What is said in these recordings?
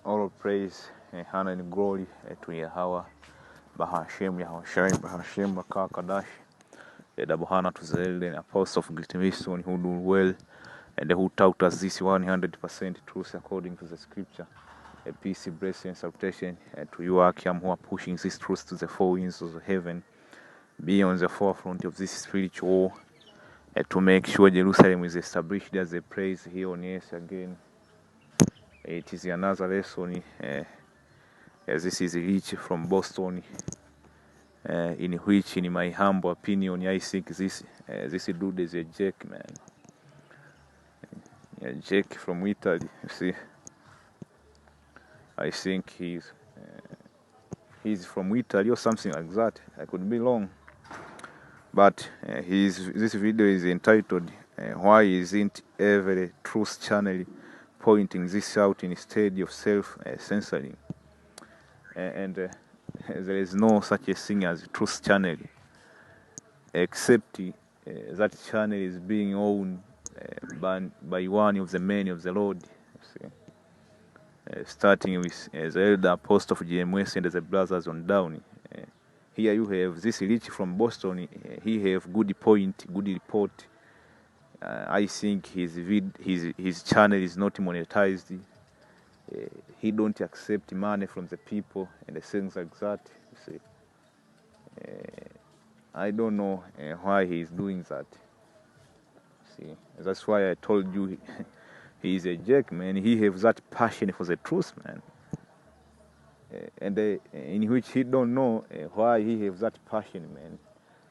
All praise, honor and glory to Yahweh, Bahashem, Yahweh, Bahashem, Bakar Kadash, the Bahana to the apostle of great mission who do well, and who taught us this 100% truth according to the scripture. A peace, blessing, and salutation to you, Akim, who are pushing this truth to the four winds of heaven, be on the forefront of this spiritual war, to make sure Jerusalem is established as a place here on earth again. It is another lesson. This is Rich from Boston, in which, in my humble opinion, I think this dude is a jerk, man. A jerk from Italy. You see, I think he's from Italy or something like that. I could be wrong, but this video is entitled "Why Isn't Every Truth Channel Pointing This Out Instead of Self-Censoring?" And there is no such a thing as truth channel, except that channel is being owned by one of the men of the Lord. Starting with the elder apostle of GMS and the brothers on down. Here you have this Rich from Boston. He have good point, good report. I think his channel is not monetized. He don't accept money from the people and things like that. You see, I don't know why he is doing that. See, that's why I told you he is a jerk, man. He has that passion for the truth, man, and in which he don't know why he has that passion, man,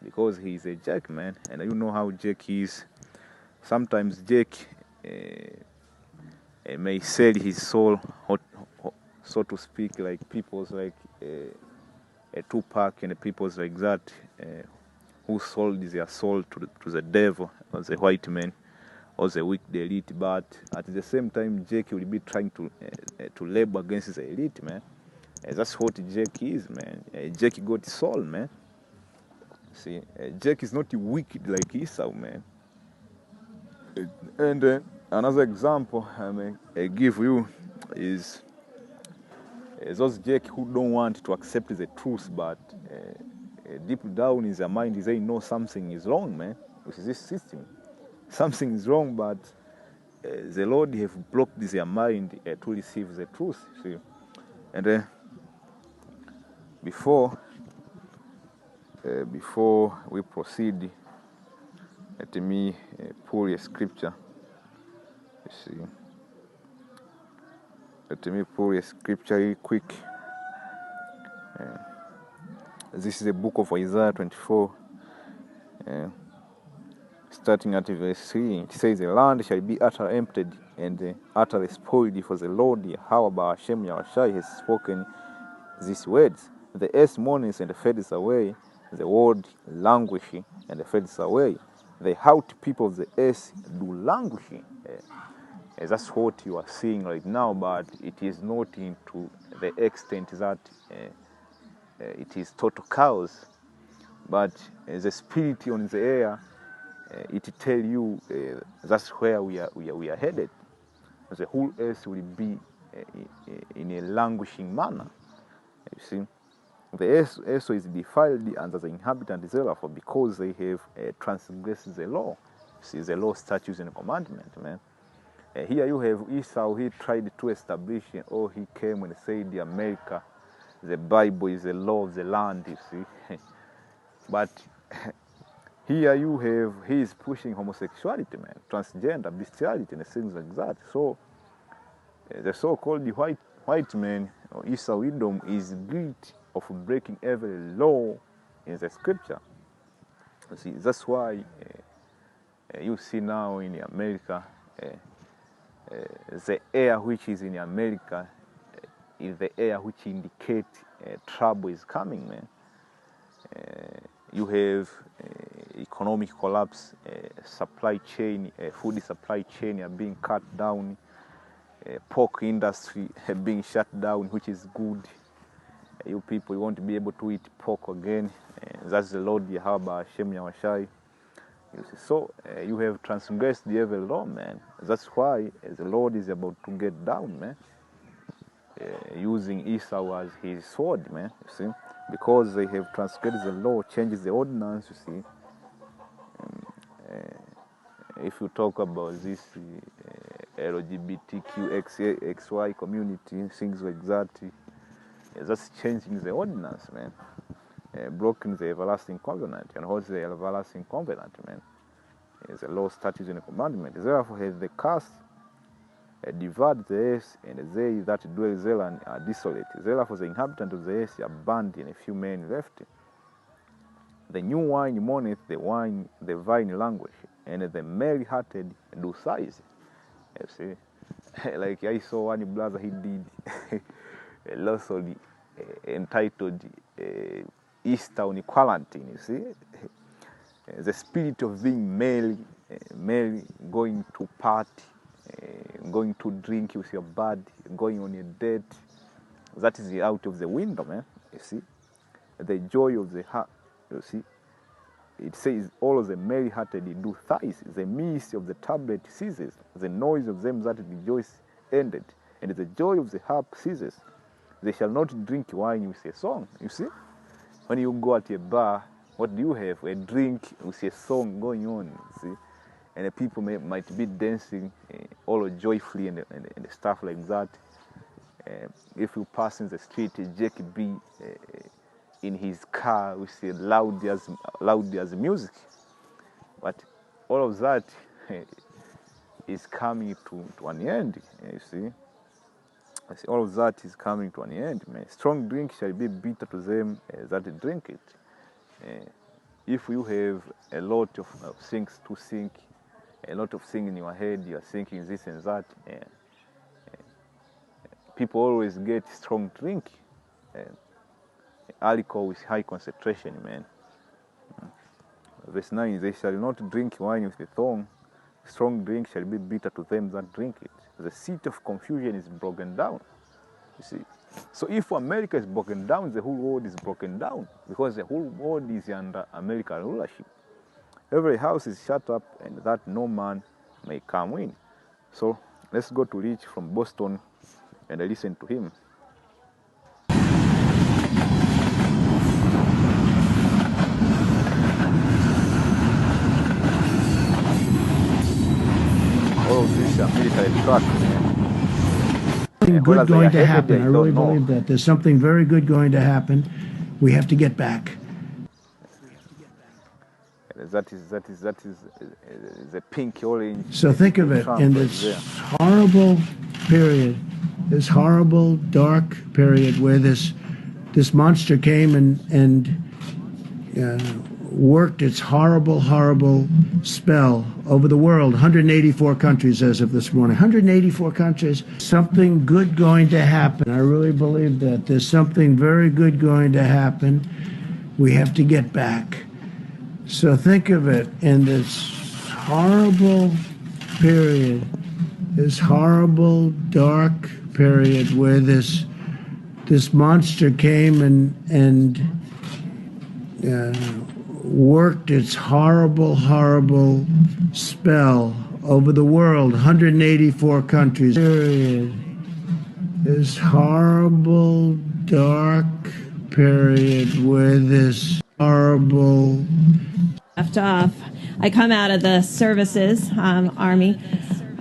because he is a jerk, man. And you know how jerk is. Sometimes jerk may sell his soul, so to speak, like people's like a Tupac and people's like that, who sold their soul to the devil or the white man or the weak, the elite. But at the same time, Jake will be trying to labor against the elite, man. That's what Jake is, man. Jake got soul, man. See, Jake is not wicked like Esau, man. And another example I give you is those Jake who don't want to accept the truth, but deep down in their mind they know something is wrong, man, with this system. Something is wrong, but the Lord have blocked their mind to receive the truth. See, and before we proceed, let me pull a scripture. You see, let me pull a scripture real quick. This is the book of Isaiah 24. Starting at verse 3, it says, "The land shall be utterly emptied and utterly spoiled, for the Lord Yahweh Bahashem Yahushai has spoken these words. The earth mourns and fades away, the world languishing and fades away. The haughty people of the earth do languish." That's what you are seeing right now, but it is not into the extent that it is total chaos. But the spirit on the air, it tell you that's where we are headed. The whole earth will be in a languishing manner. You see, the earth also is defiled under the inhabitants thereof, because they have transgressed the law. See, the law, statutes, and commandments, man. Here you have Esau. He tried to establish, or he came and said, America, the Bible is the law of the land. You see, but here you have, he is pushing homosexuality, man, transgender, bestiality, and things like that. So the so-called white man, or Esau Edom, is guilty of breaking every law in the scripture. You see, that's why you see now in America, the air which is in America is the air which indicates trouble is coming, man. You have economic collapse, supply chain, food supply chain are being cut down, pork industry being shut down, which is good. You people, you won't be able to eat pork again. That's the Lord Yahweh Hashem Yahushai. So you have transgressed the evil law, man. That's why the Lord is about to get down, man. using Esau as his sword, man, you see, because they have transgressed the law, changes the ordinance, you see. If you talk about this LGBTQXY community, things like that, that's changing the ordinance, man. Broken the everlasting covenant. And what's the everlasting covenant, man? It's the law, statutes, and commandments. Therefore, has the curse devoured the earth, and they that dwell therein are desolate. Therefore, the inhabitants of the earth are burned, and a few men left. The new wine mourneth, the vine languish, and the merry-hearted do sighs. You see, like I saw one brother, he did a lawsuit entitled Easter on Quarantine, you see. The spirit of being merry, going to party, going to drink with your bud, going on a date, that is out of the window, man, you see. The joy of the heart, you see. It says, all of the merry-hearted do thighs. The mist of the tablet ceases. The noise of them that rejoice ended. And the joy of the harp ceases. They shall not drink wine with a song. You see? When you go at a bar, what do you have? A drink with a song going on. You see? And the people might be dancing all joyfully and stuff like that. If you pass in the street, Jake B in his car with loud as music, but all of that is coming to an end. You see, all of that is coming to an end. Man. Strong drink shall be bitter to them that drink it. If you have a lot of things to think, a lot of things in your head, you are thinking this and that. People always get strong drink. Alcohol with high concentration, man. Verse 9, they shall not drink wine with a song. Strong drink shall be bitter to them that drink it. The seat of confusion is broken down. You see. So if America is broken down, the whole world is broken down, because the whole world is under American rulership. Every house is shut up, and that no man may come in. So let's go to Rich from Boston and listen to him. All of these are military trucks. Something good going to happen. I really believe that. There's something very good going to happen. We have to get back. That is the pink orange. So think of it, in this horrible period, this horrible dark period where this monster came and worked its horrible spell over the world. 184 countries as of this morning. 184 countries. Something good going to happen. I really believe that. There's something very good going to happen. We have to get back. So think of it, in this horrible period, this horrible dark period where this monster came and worked its horrible spell over the world. 184 countries. Period. This horrible dark period where this horrible left off. I come out of the services, Army.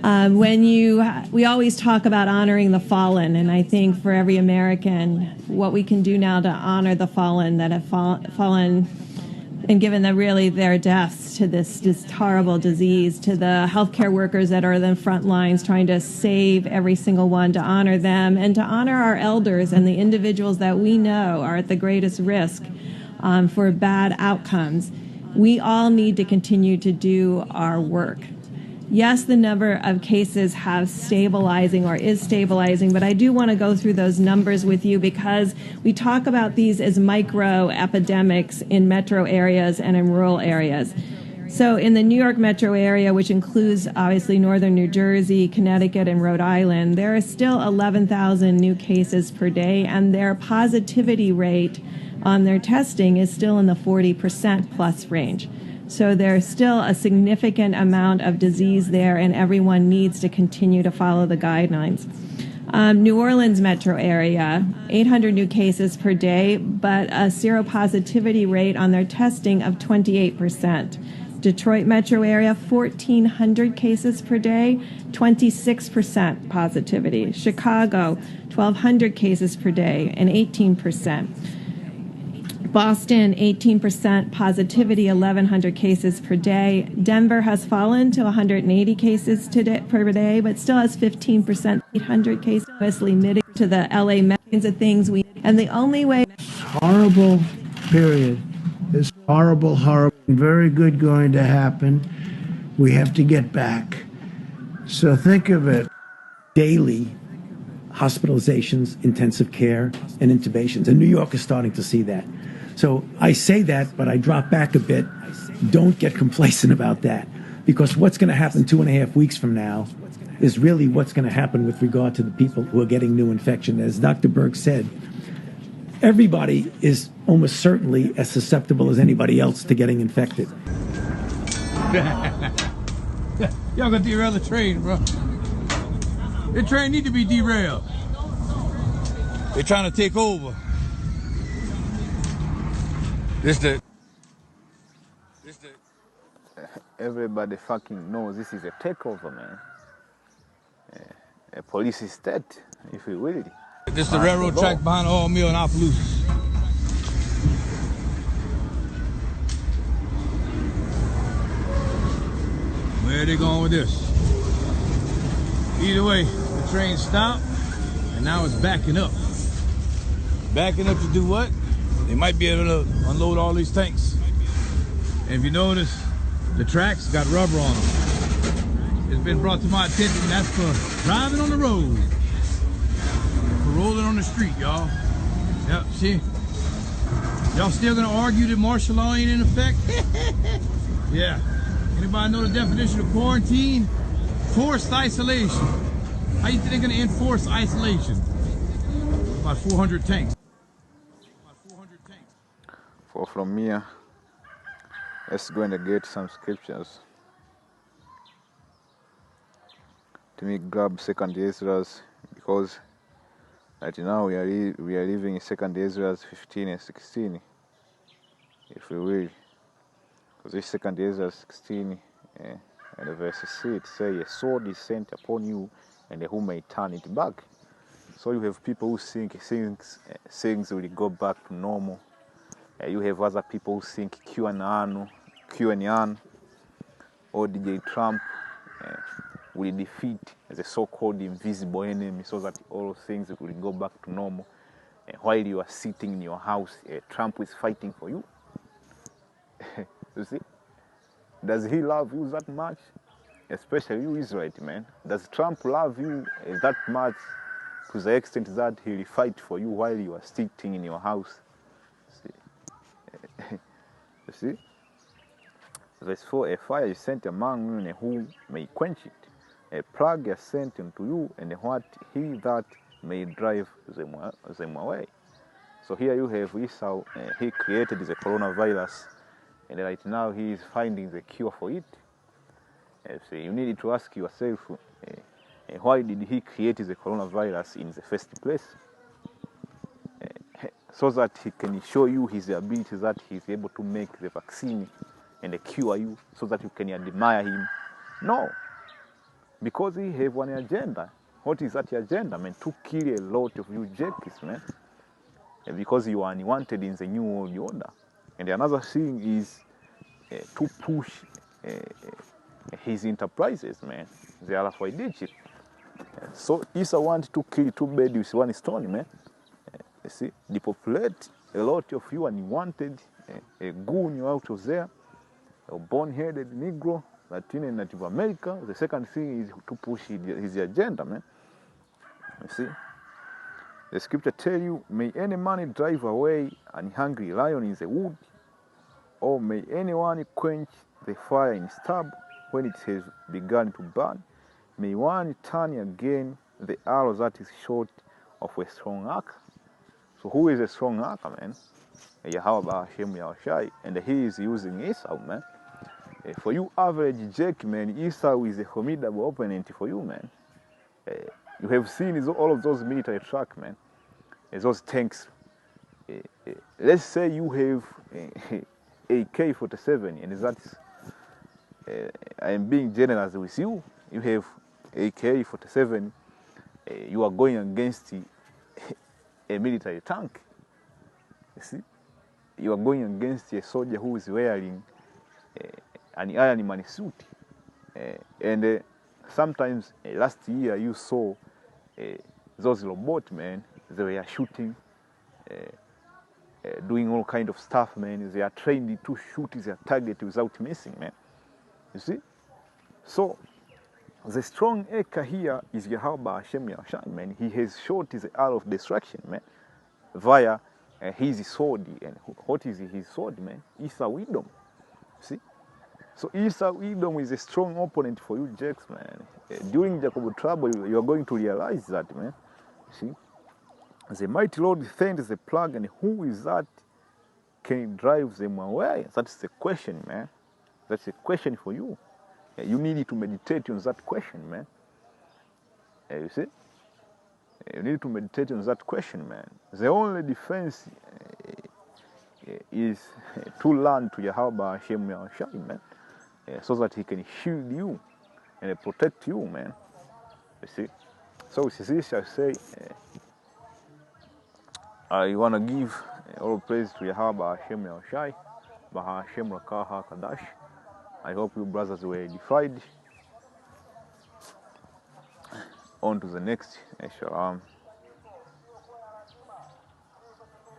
We always talk about honoring the fallen, and I think for every American, what we can do now to honor the fallen that have fallen and given them really their deaths to this horrible disease, to the healthcare workers that are in the front lines trying to save every single one, to honor them and to honor our elders and the individuals that we know are at the greatest risk for bad outcomes. We all need to continue to do our work. Yes, the number of cases have stabilizing or is stabilizing, but I do want to go through those numbers with you because we talk about these as micro epidemics in metro areas and in rural areas. So in the New York metro area, which includes obviously northern New Jersey, Connecticut, and Rhode Island, there are still 11,000 new cases per day, and their positivity rate on their testing is still in the 40% plus range. So there's still a significant amount of disease there, and everyone needs to continue to follow the guidelines. New Orleans metro area, 800 new cases per day, but a seropositivity rate on their testing of 28%. Detroit metro area, 1,400 cases per day, 26% positivity. Chicago, 1,200 cases per day, and 18%. Boston, 18% positivity, 1,100 cases per day. Denver has fallen to 180 cases per day, but still has 15%, 800 cases. Mostly mitigated to the LA millions of things and the only way. Horrible period. This horrible, very good going to happen. We have to get back. So think of it. Daily hospitalizations, intensive care, and intubations. And New York is starting to see that. So I say that, but I drop back a bit. Don't get complacent about that. Because what's going to happen 2.5 weeks from now is really what's going to happen with regard to the people who are getting new infection. As Dr. Berg said, everybody is almost certainly as susceptible as anybody else to getting infected. Y'all gonna derail the train, bro. The train need to be derailed. They're trying to take over. Everybody fucking knows this is a takeover, man. A police state, if you will. This is the railroad track behind the oil mill in Opelousas. Where are they going with this? Either way, the train stopped and now it's backing up. Backing up to do what? They might be able to unload all these tanks. And if you notice, the tracks got rubber on them. It's been brought to my attention that's for driving on the road. For rolling on the street, y'all. Yep, see? Y'all still gonna argue that martial law ain't in effect? Yeah. Anybody know the definition of quarantine? Forced isolation. How you think they're gonna enforce isolation? About 400 tanks. From here, let's go and get some scriptures. To me, grab 2nd Ezra, because right now we are living in 2nd Ezra 15 and 16, if we will. Because this 2nd Ezra 16 and verse 6 say, a sword is sent upon you, and who may turn it back. So you have people who think things will go back to normal. You have other people who think QAnon or DJ Trump will defeat the so-called invisible enemy so that all things will go back to normal. While you are sitting in your house, Trump is fighting for you. You see? Does he love you that much? Especially you, Israelite, man. Does Trump love you that much to the extent that he will fight for you while you are sitting in your house? You see? Verse 4, a fire is sent among you, and who may quench it? A plague is sent unto you, and what he that may drive them away. So here you have Esau, he created the coronavirus, and right now he is finding the cure for it. So you need to ask yourself, why did he create the coronavirus in the first place? So that he can show you his ability that he is able to make the vaccine and cure you, so that you can admire him. No, because he have one agenda. What is that agenda, man? To kill a lot of you jackies, man. Because you are unwanted in the new world order. And another thing is to push his enterprises, man. They are for Egypt. So Esau wants to kill 2 birds with 1 stone, man. You see, depopulate a lot of you unwanted, a goon out of there, a bone-headed Negro, Latin and Native America. The second thing is to push his agenda, man. You see, the scripture tell you, may any man drive away an hungry lion in the wood, or may anyone quench the fire in stubble when it has begun to burn. May one turn again the arrow that is shot of a strong arc. So who is a strong arc, man? Yahweh Hashem Yahushai, and he is using Esau, man. For you average Jack, man, Esau is a formidable opponent for you, man. You have seen all of those military trucks, man, those tanks. Let's say you have AK-47, and that's, I am being generous with you. You have AK-47, you are going against a military tank. You see, you are going against a soldier who is wearing an Iron Man suit, and sometimes last year you saw those robots, man. They were shooting, doing all kind of stuff, man. They are trained to shoot their target without missing, man. You see, so the strong acre here is Yahweh Hashem Yahushai, man. He has shot the arrow of destruction, man, via his sword. And what is his sword, man? Esau Edom. See? So Esau Edom is a strong opponent for you, Jakes, man. During Jacob trouble, you are going to realize that, man. See? The mighty Lord sends the plague, and who is that can drive them away? That's the question, man. That's a question for you. You need to meditate on that question, man. You see? You need to meditate on that question, man. The only defense is to learn to Yahweh Hashem Yahushai, man, so that he can shield you and protect you, man. You see? So with this, I say, I want to give all praise to Yahweh Hashem Yahushai, Baha Hashem Rakah HaKadash. I hope you brothers were edified. On to the next. Shalom.